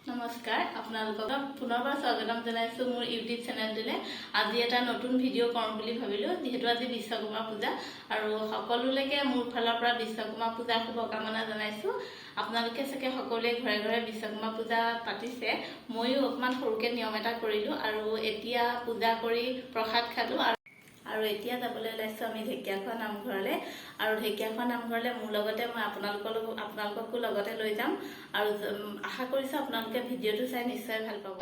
নমস্কাৰ, আপোনালোকক পুনৰবাৰ স্বাগতম জনাইছোঁ মোৰ ইউটিউব চেনেলটোলৈ। আজি এটা নতুন ভিডিঅ' কৰোঁ বুলি ভাবিলোঁ, যিহেতু আজি বিশ্বকৰ্মা পূজা আৰু সকলোলৈকে মোৰ ফালৰ পৰা বিশ্বকৰ্মা পূজাৰ শুভকামনা জনাইছোঁ। আপোনালোকে চাগে সকলোৱে ঘৰে ঘৰে বিশ্বকৰ্মা পূজা পাতিছে। ময়ো অকণমান সৰুকৈ নিয়ম এটা কৰিলোঁ আৰু এতিয়া পূজা কৰি প্ৰসাদ খালোঁ আৰু এতিয়া যাবলৈ ওলাইছোঁ আমি ঢেকীয়াখোৱা নামঘৰলৈ। আৰু ঢেকীয়াখোৱা নামঘৰলৈ মোৰ লগতে মই আপোনালোককো লগতে লৈ যাম আৰু আশা কৰিছোঁ আপোনালোকে ভিডিঅ'টো চাই নিশ্চয় ভাল পাব।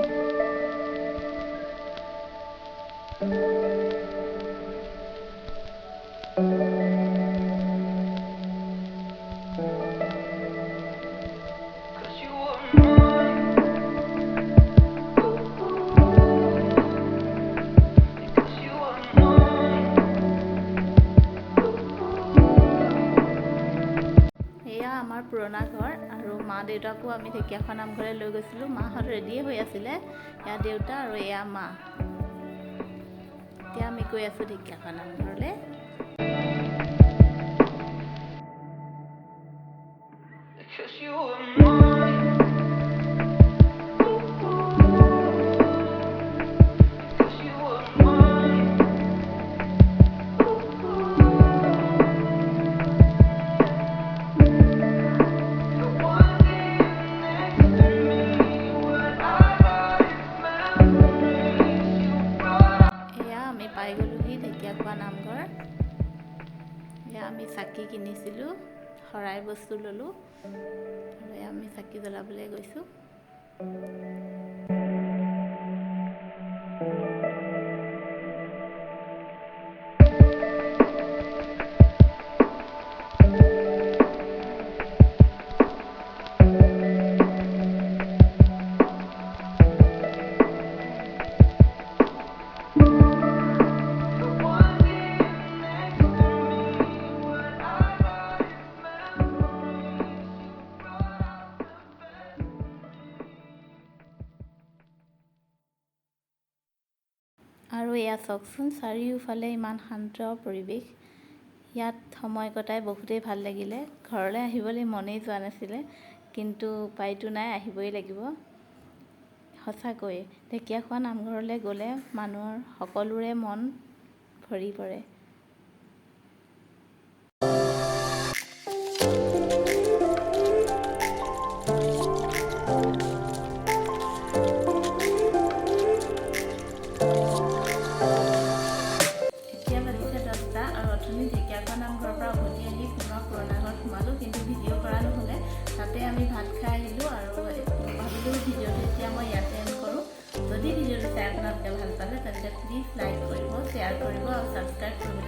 আমাৰ পুৰণা ঘৰ আৰু মা দেউতাকো আমি ঢেকীয়াখোৱা নামঘৰলৈ লৈ গৈছিলোঁ। মাহঁত ৰেডিয়ে হৈ আছিলে, এয়া দেউতা আৰু এয়া মা। এতিয়া আমি গৈ আছোঁ ঢেকীয়াখোৱা নামঘৰলৈ। পাই গ'লোহি ঢেকীয়াখোৱা নামঘৰ। এয়া আমি চাকি কিনিছিলোঁ, শৰাই বস্তু ল'লোঁ আৰু এয়া আমি চাকি জ্বলাবলৈ গৈছোঁ। আৰু এয়া চাওকচোন, চাৰিওফালে ইমান শান্ত পৰিৱেশ। ইয়াত সময় কটাই বহুতেই ভাল লাগিলে। ঘৰলৈ আহিবলৈ মনেই যোৱা নাছিলে, কিন্তু উপায়তো নাই, আহিবই লাগিব। সঁচাকৈ ঢেকীয়াখোৱা নামঘৰলৈ গ'লে মানুহৰ সকলোৰে মন ভৰি পৰে। ঢেকীয়াখোৱা নামঘৰৰ পৰা উভতি আহি পুনৰ পুৰণা ঘৰত সোমালোঁ, কিন্তু ভিডিঅ' কৰা নহ'লে। তাতে আমি ভাত খাই আহিলোঁ আৰু ভাবিলোঁ ভিডিঅ'টো এতিয়া মই ইয়াতে এণ্ড কৰোঁ। যদি ভিডিঅ'টো চাই আপোনালোকে ভাল পালে তেন্তে প্লিজ লাইক কৰিব, শ্বেয়াৰ কৰিব আৰু ছাবস্ক্ৰাইব কৰিব